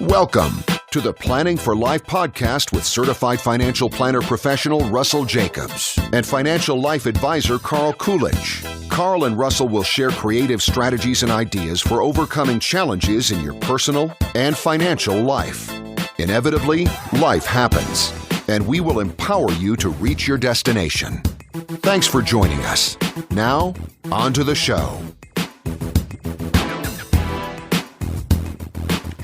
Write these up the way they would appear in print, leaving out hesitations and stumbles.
Welcome to the Planning for Life podcast with certified financial planner professional Russell Jacobs and financial life advisor Carl Coolidge. Carl and Russell will share creative strategies and ideas for overcoming challenges in your personal and financial life. Inevitably, life happens, and we will empower you to reach your destination. Thanks for joining us. Now, on to the show.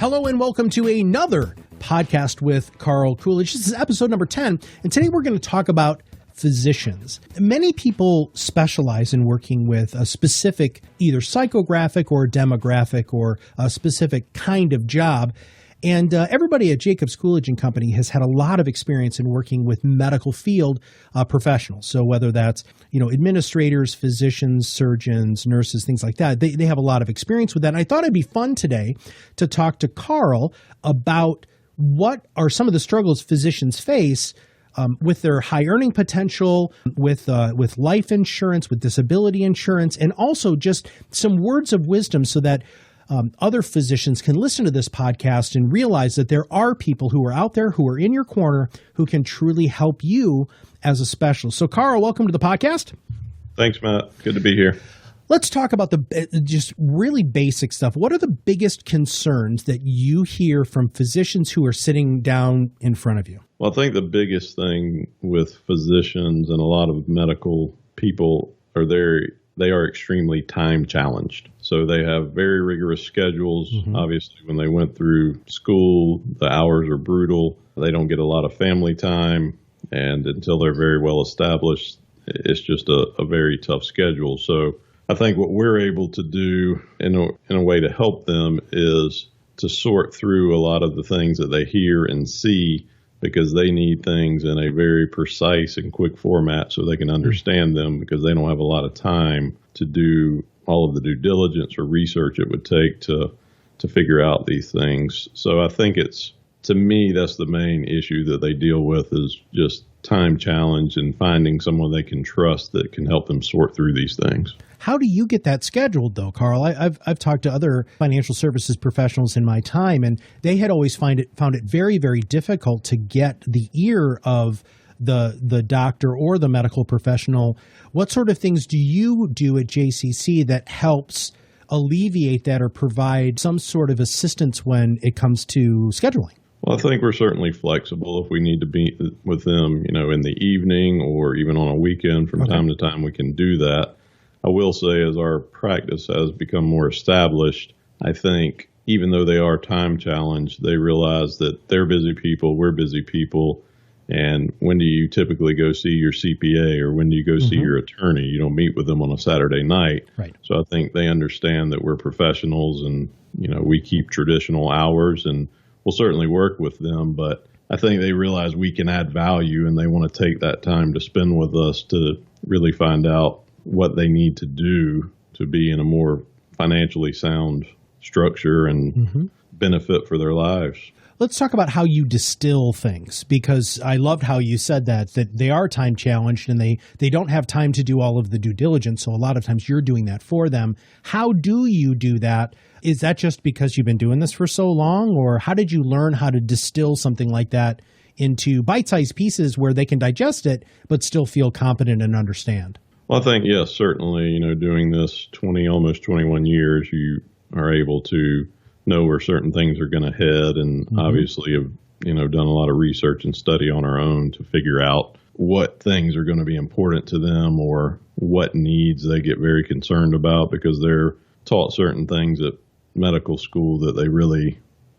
Hello and welcome to another podcast with Carl Coolidge. This is episode number 10, and today we're going to talk about physicians. Many people specialize in working with a specific either psychographic or demographic or a specific kind of job. And everybody at Jacobs, Coolidge & Company has had a lot of experience in working with medical field professionals. So whether that's, administrators, physicians, surgeons, nurses, things like that, they have a lot of experience with that. And I thought it'd be fun today to talk to Carl about what are some of the struggles physicians face with their high earning potential, with life insurance, with disability insurance, and also just some words of wisdom so that other physicians can listen to this podcast and realize that there are people who are out there who are in your corner who can truly help you as a specialist. So, Carl, welcome to the podcast. Thanks, Matt. Good to be here. Let's talk about the just really basic stuff. What are the biggest concerns that you hear from physicians who are sitting down in front of you? Well, I think the biggest thing with physicians and a lot of medical people are they are extremely time challenged. So they have very rigorous schedules. Mm-hmm. Obviously, when they went through school, the hours are brutal. They don't get a lot of family time. And until they're very well established, it's just a very tough schedule. So I think what we're able to do in a way to help them is to sort through a lot of the things that they hear and see, because they need things in a very precise and quick format so they can understand them, because they don't have a lot of time to do all of the due diligence or research it would take to figure out these things. So I think to me, that's the main issue that they deal with, is just time challenge and finding someone they can trust that can help them sort through these things. How do you get that scheduled, though, Carl? I've talked to other financial services professionals in my time, and they had always found it very, very difficult to get the ear of the doctor or the medical professional. What sort of things do you do at JCC that helps alleviate that or provide some sort of assistance when it comes to scheduling? Well, I think we're certainly flexible. If we need to be with them, in the evening or even on a weekend from time to time, we can do that. I will say, as our practice has become more established, I think even though they are time challenged, they realize that they're busy people, we're busy people. And when do you typically go see your CPA, or when do you go see your attorney? You don't meet with them on a Saturday night. Right. So I think they understand that we're professionals and, we keep traditional hours, and we'll certainly work with them. But I think they realize we can add value, and they want to take that time to spend with us to really find out what they need to do to be in a more financially sound structure and benefit for their lives. Let's talk about how you distill things, because I loved how you said that they are time challenged and they don't have time to do all of the due diligence. So a lot of times you're doing that for them. How do you do that? Is that just because you've been doing this for so long, or how did you learn how to distill something like that into bite-sized pieces where they can digest it but still feel competent and understand? Well, I think, yes, certainly, doing this almost 21 years, you are able to know where certain things are going to head, and obviously have, done a lot of research and study on our own to figure out what things are going to be important to them or what needs they get very concerned about, because they're taught certain things at medical school that they really,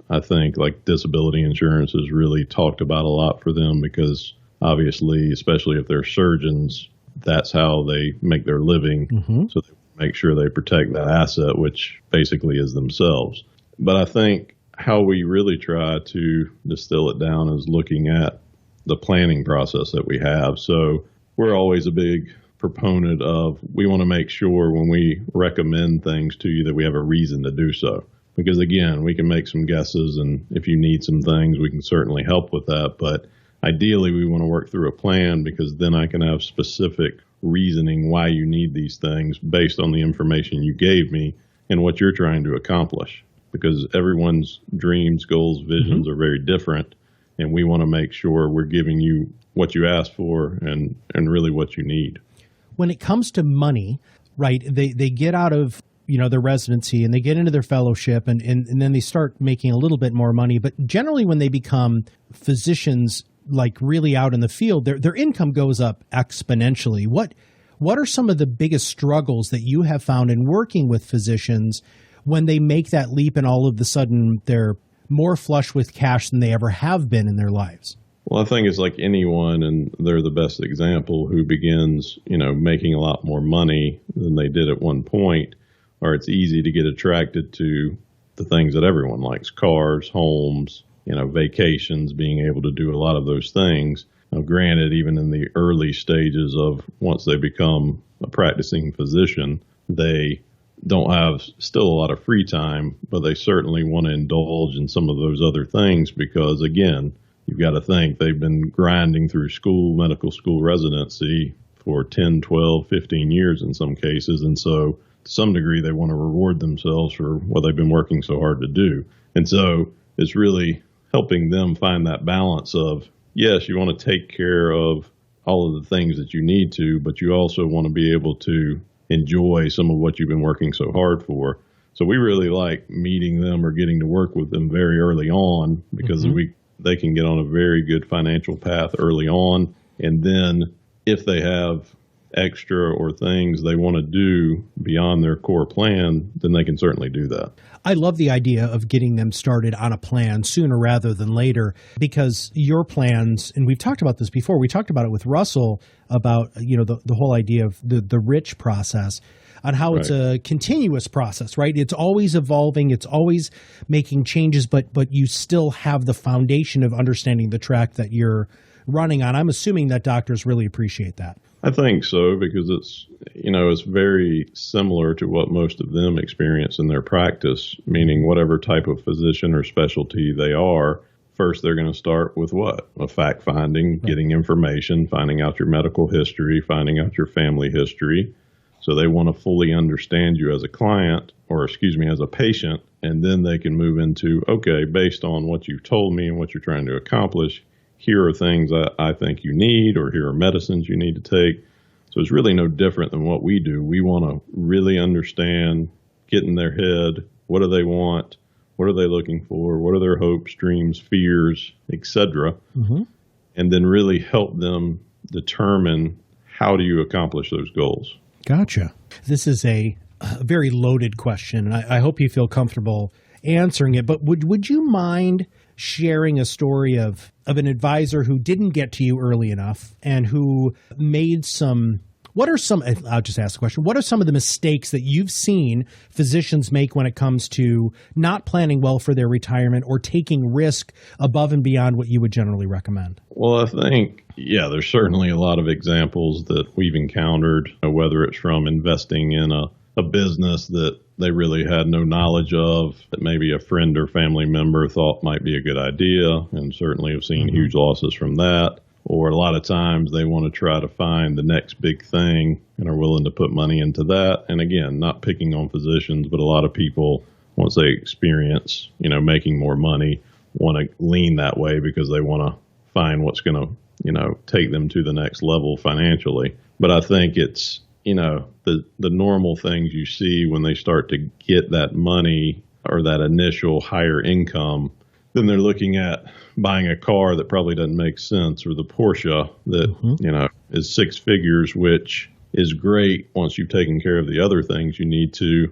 I think, like disability insurance is really talked about a lot for them, because obviously, especially if they're surgeons, that's how they make their living. So they make sure they protect that asset, which basically is themselves. But I think how we really try to distill it down is looking at the planning process that we have. So we're always a big proponent of, we want to make sure when we recommend things to you that we have a reason to do so. Because again, we can make some guesses, and if you need some things, we can certainly help with that. But ideally, we want to work through a plan, because then I can have specific reasoning why you need these things based on the information you gave me and what you're trying to accomplish. because everyone's dreams, goals, visions are very different. And we want to make sure we're giving you what you asked for and really what you need. When it comes to money, right, they get out of their residency and they get into their fellowship and then they start making a little bit more money. But generally when they become physicians, like really out in the field, their income goes up exponentially. What are some of the biggest struggles that you have found in working with physicians when they make that leap and all of a sudden they're more flush with cash than they ever have been in their lives? Well, I think it's like anyone, and they're the best example, who begins, making a lot more money than they did at one point, or it's easy to get attracted to the things that everyone likes: cars, homes, vacations, being able to do a lot of those things. Now, granted, even in the early stages of once they become a practicing physician, they don't have still a lot of free time, but they certainly want to indulge in some of those other things because, again, you've got to think they've been grinding through medical school residency for 10, 12, 15 years in some cases. And so to some degree, they want to reward themselves for what they've been working so hard to do. And so it's really helping them find that balance of, yes, you want to take care of all of the things that you need to, but you also want to be able to enjoy some of what you've been working so hard for. So we really like meeting them or getting to work with them very early on because they can get on a very good financial path early on. And then if they have extra or things they want to do beyond their core plan, then they can certainly do that. I love the idea of getting them started on a plan sooner rather than later, because your plans, and we've talked about this before, we talked about it with Russell about, the whole idea of the rich process, on how it's a continuous process, right? It's always evolving. It's always making changes, but you still have the foundation of understanding the track that you're running on. I'm assuming that doctors really appreciate that. I think so, because it's very similar to what most of them experience in their practice, meaning whatever type of physician or specialty they are. First, they're going to start with what? A fact finding, getting information, finding out your medical history, finding out your family history. So they want to fully understand you as a client, or as a patient, and then they can move into, okay, based on what you've told me and what you're trying to accomplish, here are things I think you need, or here are medicines you need to take. So it's really no different than what we do. We want to really understand, get in their head, what do they want, what are they looking for, what are their hopes, dreams, fears, etc., and then really help them determine how do you accomplish those goals. Gotcha. This is a very loaded question, and I hope you feel comfortable answering it, but would you mind sharing a story of an advisor who didn't get to you early enough and who made I'll just ask the question, what are some of the mistakes that you've seen physicians make when it comes to not planning well for their retirement or taking risk above and beyond what you would generally recommend? Well, I think, there's certainly a lot of examples that we've encountered, whether it's from investing in a business that they really had no knowledge of, that maybe a friend or family member thought might be a good idea, and certainly have seen huge losses from that. Or a lot of times they want to try to find the next big thing and are willing to put money into that. And again, not picking on physicians, but a lot of people, once they experience, making more money, want to lean that way because they want to find what's going to, take them to the next level financially. But I think it's, the normal things you see when they start to get that money or that initial higher income, then they're looking at buying a car that probably doesn't make sense, or the Porsche that, is six figures, which is great once you've taken care of the other things you need to,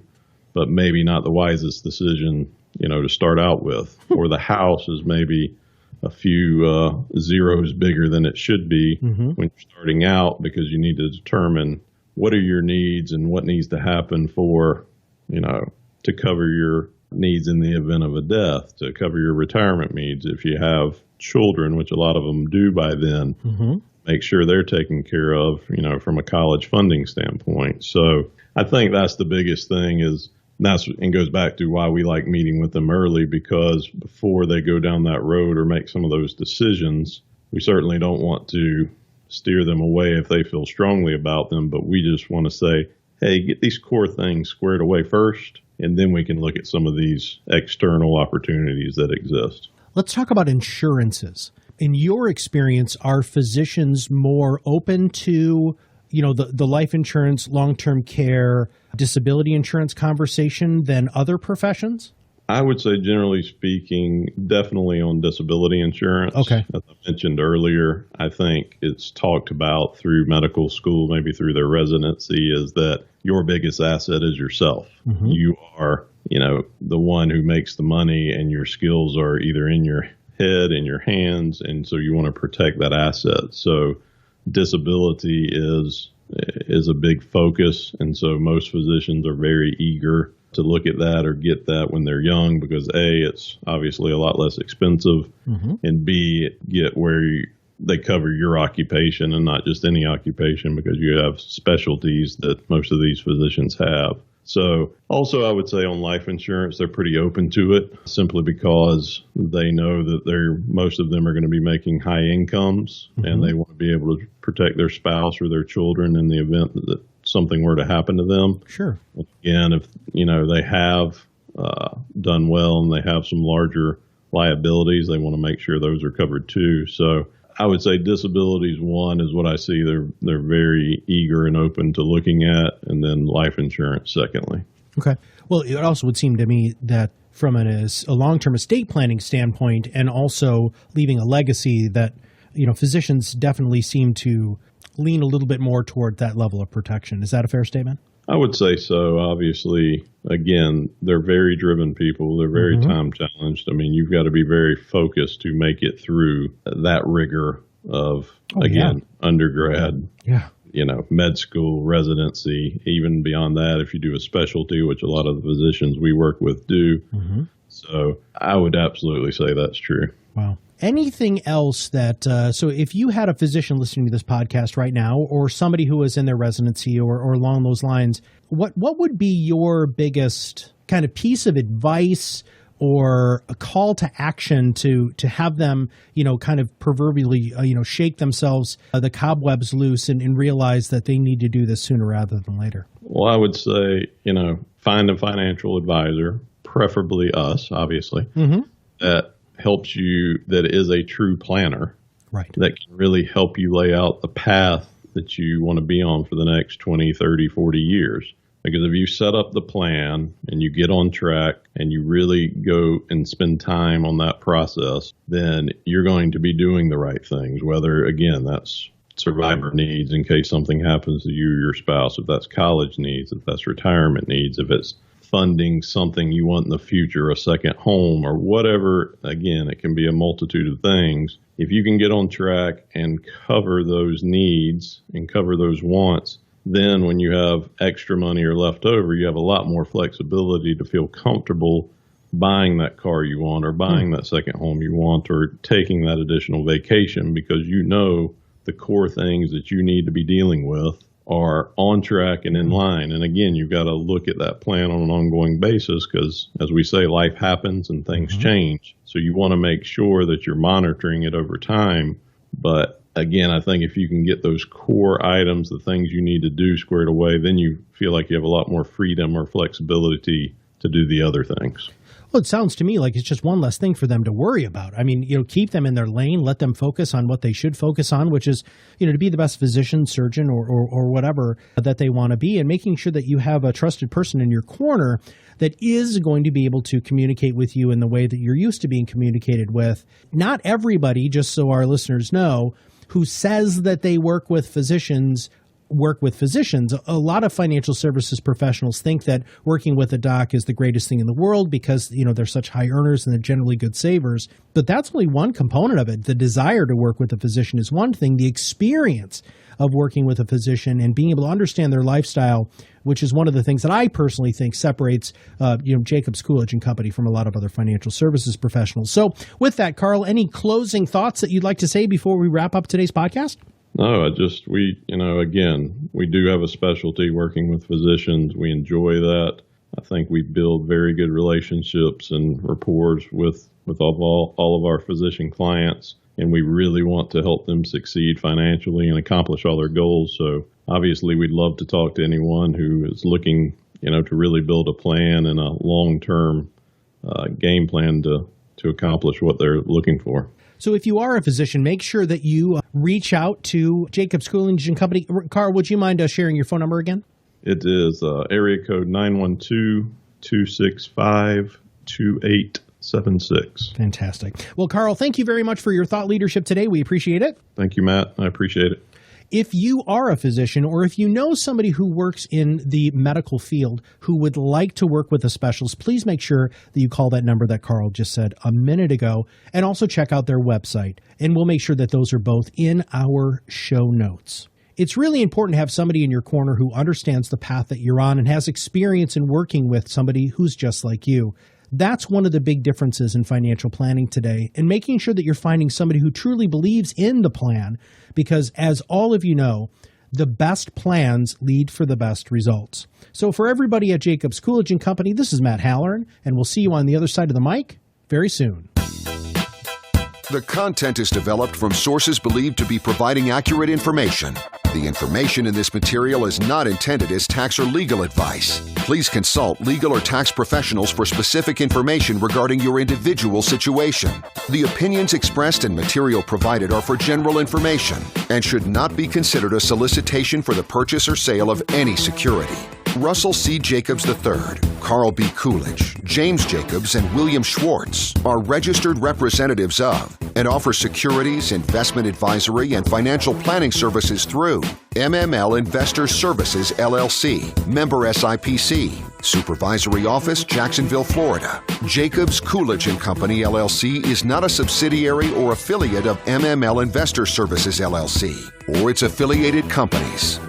but maybe not the wisest decision, to start out with. Or the house is maybe a few zeros bigger than it should be when you're starting out, because you need to determine what are your needs and what needs to happen for, to cover your needs in the event of a death, to cover your retirement needs. If you have children, which a lot of them do by then, make sure they're taken care of, from a college funding standpoint. So I think that's the biggest thing and goes back to why we like meeting with them early, because before they go down that road or make some of those decisions, we certainly don't want to steer them away if they feel strongly about them, but we just want to say, hey, get these core things squared away first, and then we can look at some of these external opportunities that exist. Let's talk about insurances. In your experience, are physicians more open to, the life insurance, long-term care, disability insurance conversation than other professions? I would say, generally speaking, definitely on disability insurance. Okay. As I mentioned earlier, I think it's talked about through medical school, maybe through their residency, is that your biggest asset is yourself. Mm-hmm. You are, the one who makes the money, and your skills are either in your head, in your hands, and so you want to protect that asset. So disability is a big focus, and so most physicians are very eager to look at that or get that when they're young, because A, it's obviously a lot less expensive, mm-hmm. and B, get where they cover your occupation and not just any occupation, because you have specialties that most of these physicians have. So also, I would say on life insurance, they're pretty open to it, simply because they know that most of them are going to be making high incomes, mm-hmm. and they want to be able to protect their spouse or their children in the event that something were to happen to them. Sure. Again, if they have done well and they have some larger liabilities, they want to make sure those are covered too. So I would say disabilities, one, is what I see they're very eager and open to looking at, and then life insurance, secondly. Okay. Well, it also would seem to me that from a long-term estate planning standpoint, and also leaving a legacy, that physicians definitely seem to lean a little bit more toward that level of protection. Is that a fair statement? I would say so. Obviously, again, they're very driven people. They're very mm-hmm. time challenged. I mean, you've got to be very focused to make it through that rigor of, undergrad, med school, residency, even beyond that, if you do a specialty, which a lot of the physicians we work with do. Mm-hmm. So I would absolutely say that's true. Wow. Anything else that, so if you had a physician listening to this podcast right now, or somebody who was in their residency or along those lines, what would be your biggest kind of piece of advice or a call to action to have them, kind of proverbially, shake themselves, the cobwebs loose and realize that they need to do this sooner rather than later? Well, I would say, find a financial advisor, preferably us, obviously, mm-hmm. that helps you, that is a true planner, right? That can really help you lay out the path that you want to be on for the next 20, 30, 40 years. Because if you set up the plan and you get on track and you really go and spend time on that process, then you're going to be doing the right things, whether, again, that's survivor needs in case something happens to you or your spouse, if that's college needs, if that's retirement needs, if it's funding something you want in the future, a second home or whatever. Again, it can be a multitude of things. If you can get on track and cover those needs and cover those wants, then when you have extra money or left over, you have a lot more flexibility to feel comfortable buying that car you want, or buying that second home you want, or taking that additional vacation, because the core things that you need to be dealing with are on track and in line. And again, you've got to look at that plan on an ongoing basis, because, as we say, life happens and things mm-hmm. change. So you want to make sure that you're monitoring it over time. But again, I think if you can get those core items, the things you need to do, squared away, then you feel like you have a lot more freedom or flexibility to do the other things. Well, it sounds to me like it's just one less thing for them to worry about. I mean, keep them in their lane, let them focus on what they should focus on, which is, to be the best physician, surgeon, or whatever that they want to be, and making sure that you have a trusted person in your corner that is going to be able to communicate with you in the way that you're used to being communicated with. Not everybody, just so our listeners know, who says that they work with physicians. A lot of financial services professionals think that working with a doc is the greatest thing in the world because, they're such high earners and they're generally good savers. But that's only one component of it. The desire to work with a physician is one thing. The experience of working with a physician and being able to understand their lifestyle, which is one of the things that I personally think separates, Jacobs, Coolidge and Company from a lot of other financial services professionals. So with that, Carl, any closing thoughts that you'd like to say before we wrap up today's podcast? No, again, we do have a specialty working with physicians. We enjoy that. I think we build very good relationships and rapport with all of our physician clients, and we really want to help them succeed financially and accomplish all their goals. So obviously, we'd love to talk to anyone who is looking to really build a plan and a long-term game plan to accomplish what they're looking for. So if you are a physician, make sure that you reach out to Jacobs, Coolidge and Company. Carl, would you mind sharing your phone number again? It is area code 912-265-2876. Fantastic. Well, Carl, thank you very much for your thought leadership today. We appreciate it. Thank you, Matt. I appreciate it. If you are a physician or if you know somebody who works in the medical field who would like to work with a specialist, please make sure that you call that number that Carl just said a minute ago, and also check out their website. And we'll make sure that those are both in our show notes. It's really important to have somebody in your corner who understands the path that you're on and has experience in working with somebody who's just like you. That's one of the big differences in financial planning today, and making sure that you're finding somebody who truly believes in the plan, because as all of you know, the best plans lead for the best results. So for everybody at Jacobs, Coolidge and Company, this is Matt Halloran, and we'll see you on the other side of the mic very soon. The content is developed from sources believed to be providing accurate information. The information in this material is not intended as tax or legal advice. Please consult legal or tax professionals for specific information regarding your individual situation. The opinions expressed and material provided are for general information and should not be considered a solicitation for the purchase or sale of any security. Russell C. Jacobs III, Carl B. Coolidge, James Jacobs, and William Schwartz are registered representatives of and offer securities, investment advisory, and financial planning services through MML Investor Services, LLC, member SIPC, Supervisory Office, Jacksonville, Florida. Jacobs, Coolidge and Company, LLC is not a subsidiary or affiliate of MML Investor Services, LLC, or its affiliated companies.